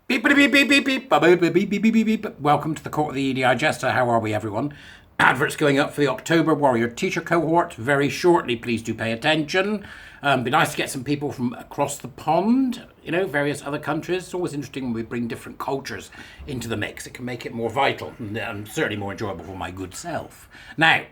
Beep, beep, beep, beep, beep, beep, beep, beep, beep, beep, beep, beep. Welcome to the Court of the EDI Jester. How are we, everyone? Adverts going up for the October Warrior Teacher Cohort very shortly. Please do pay attention. Be nice to get some people from across the pond, various other countries. It's always interesting when we bring different cultures into the mix. It can make it more vital and certainly more enjoyable for my good self. Now,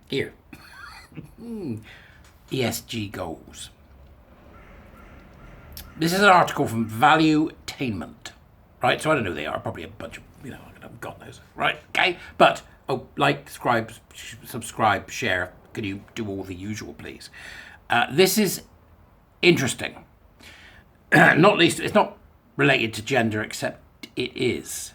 here. ESG goals. This is an article from Valuetainment, right? So I don't know who they are. Probably a bunch of, God knows. Right, okay? But, like, subscribe, share. Could you do all the usual, please? This is interesting. Not least, it's not related to gender, except it is,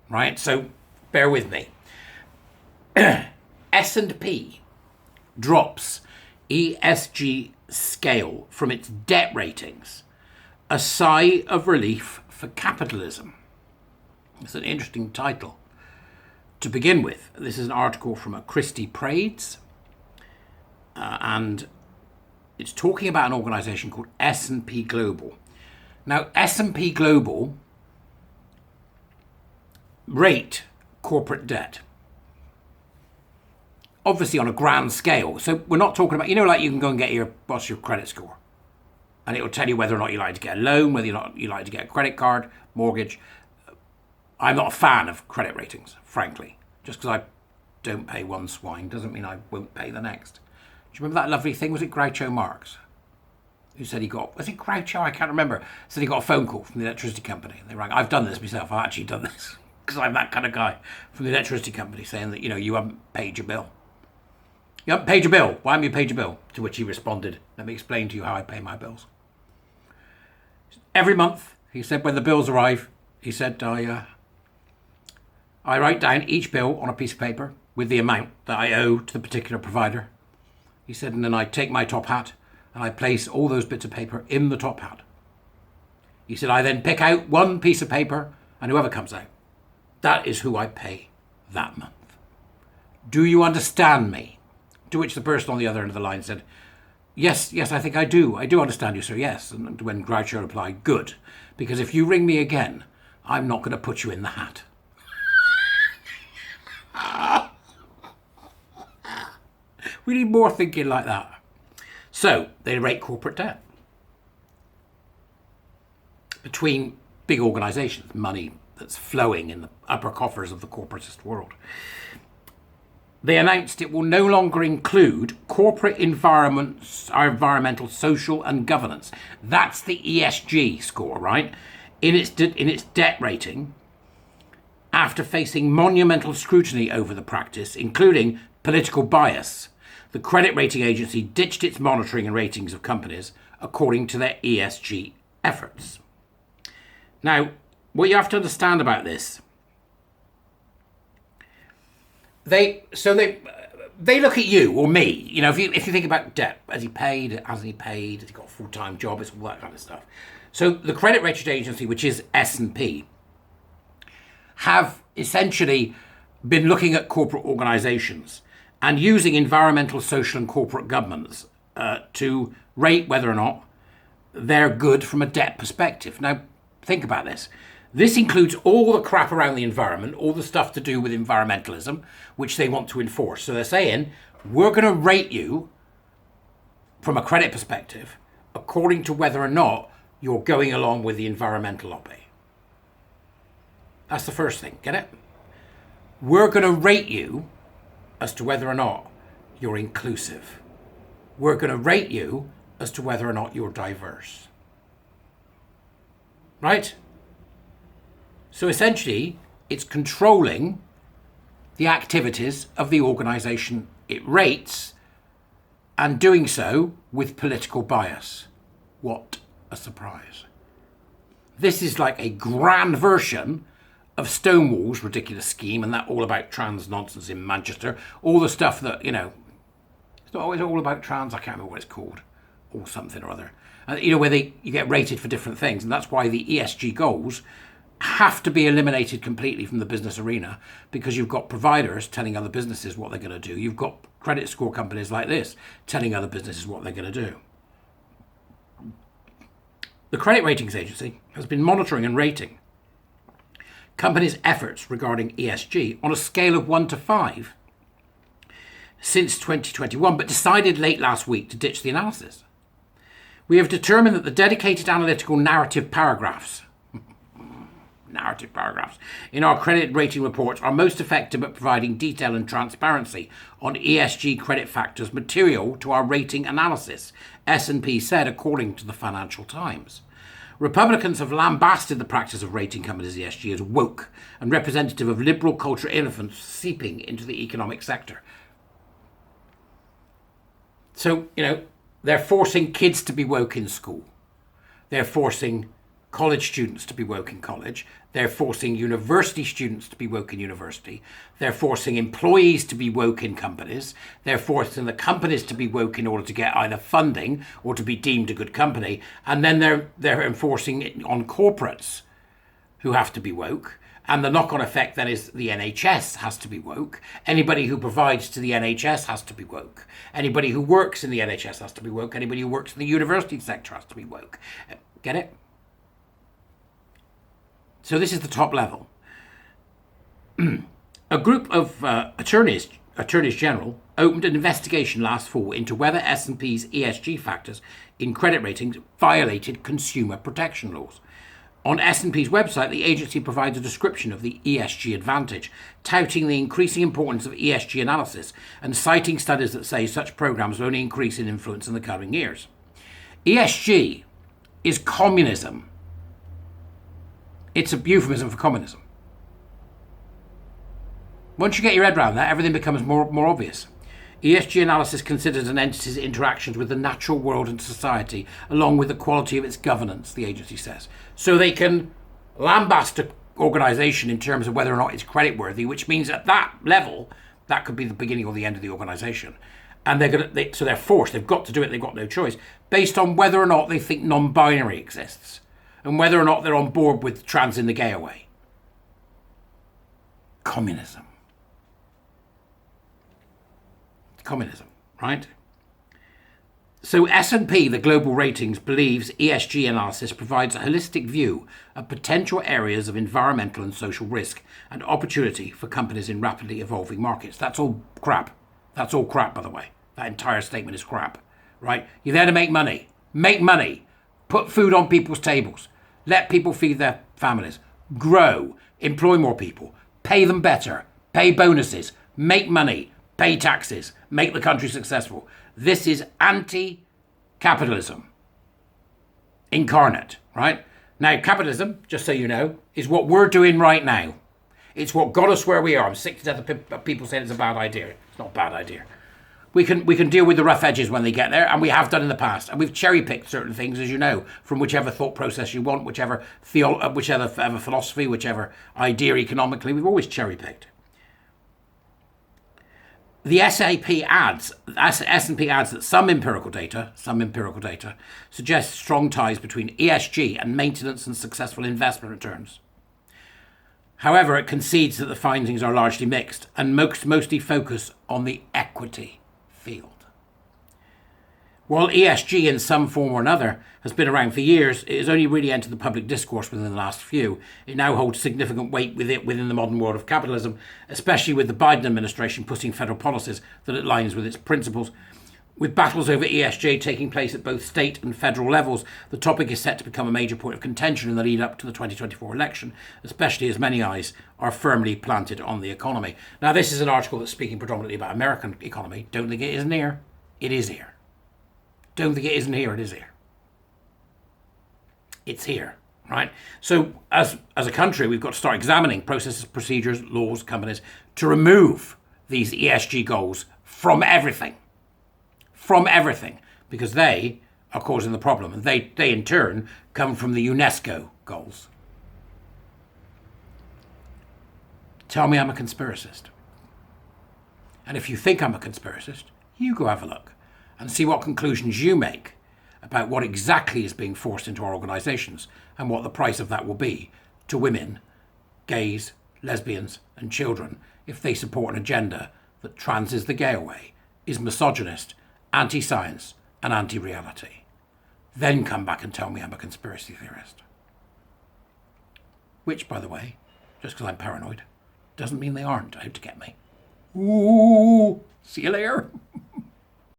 right? So bear with me. S&P drops ESG scale from its debt ratings. A sigh of relief for capitalism. It's an interesting title. To begin with, this is an article from a Christie Prades, and it's talking about an organization called S&P Global. Now, S&P Global rate corporate debt, obviously on a grand scale. So we're not talking about, like you can go and get what's your credit score? And it will tell you whether or not you like to get a loan, whether or not you like to get a credit card, mortgage. I'm not a fan of credit ratings, frankly. Just because I don't pay one swine doesn't mean I won't pay the next. Do you remember that lovely thing? Was it Groucho Marx? Who said was it Groucho? I can't remember. Said he got a phone call from the electricity company. And they rang. I've done this myself. I've actually done this. Because I'm that kind of guy. From the electricity company saying that, you haven't paid your bill. You haven't paid your bill. Why haven't you paid your bill? To which he responded, let me explain to you how I pay my bills. Every month, he said, when the bills arrive, he said, I write down each bill on a piece of paper with the amount that I owe to the particular provider. He said, and then I take my top hat and I place all those bits of paper in the top hat. He said, I then pick out one piece of paper and whoever comes out, that is who I pay that month. Do you understand me? To which the person on the other end of the line said, Yes, I think I do. I do understand you, sir, yes. And when Groucho replied, good, because if you ring me again, I'm not going to put you in the hat. We need more thinking like that. So, they rate corporate debt. Between big organisations, money that's flowing in the upper coffers of the corporatist world. They announced it will no longer include corporate environmental, social and governance. That's the ESG score, right? In its debt rating, after facing monumental scrutiny over the practice, including political bias, the credit rating agency ditched its monitoring and ratings of companies according to their ESG efforts. Now, what you have to understand about this, They look at you or me, if you think about debt, has he paid, hasn't he paid, has he got a full-time job, it's all that kind of stuff. So the credit rating agency, which is S&P, have essentially been looking at corporate organizations and using environmental, social and corporate governance to rate whether or not they're good from a debt perspective. Now, think about this. This includes all the crap around the environment, all the stuff to do with environmentalism, which they want to enforce. So they're saying, we're going to rate you from a credit perspective according to whether or not you're going along with the environmental lobby. That's the first thing. Get it? We're going to rate you as to whether or not you're inclusive. We're going to rate you as to whether or not you're diverse. Right? So essentially, it's controlling the activities of the organisation it rates and doing so with political bias. What a surprise. This is like a grand version of Stonewall's ridiculous scheme and that all about trans nonsense in Manchester. All the stuff that, it's not always all about trans, I can't remember what it's called, or something or other. Where you get rated for different things, and that's why the ESG goals have to be eliminated completely from the business arena, because you've got providers telling other businesses what they're going to do. You've got credit score companies like this telling other businesses what they're going to do. The credit ratings agency has been monitoring and rating companies' efforts regarding ESG on a scale of 1 to 5 since 2021, but decided late last week to ditch the analysis. We have determined that the dedicated analytical narrative paragraphs in our credit rating reports are most effective at providing detail and transparency on ESG credit factors material to our rating analysis, S&P said, according to the Financial Times. Republicans have lambasted the practice of rating companies ESG as woke and representative of liberal cultural influence seeping into the economic sector. So, they're forcing kids to be woke in school. They're forcing college students to be woke in college. They're forcing university students to be woke in university. They're forcing employees to be woke in companies. They're forcing the companies to be woke in order to get either funding or to be deemed a good company. And then they're enforcing it on corporates who have to be woke. And the knock-on effect then is the NHS has to be woke. Anybody who provides to the NHS has to be woke. Anybody who works in the NHS has to be woke. Anybody who works in the university sector has to be woke. Get it? So this is the top level. A group of attorneys general opened an investigation last fall into whether S&P's ESG factors in credit ratings violated consumer protection laws. On S&P's website, the agency provides a description of the ESG advantage, touting the increasing importance of ESG analysis and citing studies that say such programs will only increase in influence in the coming years. ESG is communism. It's a euphemism for communism. Once you get your head around that, everything becomes more obvious. ESG analysis considers an entity's interactions with the natural world and society, along with the quality of its governance, the agency says. So they can lambast an organisation in terms of whether or not it's creditworthy, which means at that level, that could be the beginning or the end of the organisation. And so they're forced, they've got to do it, they've got no choice, based on whether or not they think non-binary exists, and whether or not they're on board with trans in the gay away. Communism, right? So S&P, the global ratings, believes ESG analysis provides a holistic view of potential areas of environmental and social risk and opportunity for companies in rapidly evolving markets. That's all crap. That's all crap, by the way. That entire statement is crap, right? You're there to make money. Make money. Put food on people's tables. Let people feed their families. Grow. Employ more people. Pay them better. Pay bonuses. Make money. Pay taxes, make the country successful. This is anti-capitalism incarnate, right? Now, capitalism, just so you know, is what we're doing right now. It's what got us where we are. I'm sick to death of people saying it's a bad idea. It's not a bad idea. We can deal with the rough edges when they get there, and we have done in the past. And we've cherry-picked certain things, as you know, from whichever thought process you want, whichever philosophy, whichever idea economically. We've always cherry-picked. The S&P adds that some empirical data suggests strong ties between ESG and maintenance and successful investment returns. However, it concedes that the findings are largely mixed and mostly focus on the equity field. While ESG in some form or another has been around for years, it has only really entered the public discourse within the last few. It now holds significant weight within the modern world of capitalism, especially with the Biden administration pushing federal policies that aligns with its principles. With battles over ESG taking place at both state and federal levels, the topic is set to become a major point of contention in the lead up to the 2024 election, especially as many eyes are firmly planted on the economy. Now, this is an article that's speaking predominantly about American economy. Don't think it isn't here. It is here. Don't think it isn't here. It is here. It's here, right? So as a country, we've got to start examining processes, procedures, laws, companies to remove these ESG goals from everything, because they are causing the problem. And they in turn come from the UNESCO goals. Tell me I'm a conspiracist. And if you think I'm a conspiracist, you go have a look and see what conclusions you make about what exactly is being forced into our organisations and what the price of that will be to women, gays, lesbians and children if they support an agenda that trans is the gay away, is misogynist, anti-science and anti-reality. Then come back and tell me I'm a conspiracy theorist. Which, by the way, just because I'm paranoid. Doesn't mean they aren't out to get me. Ooh, see you later.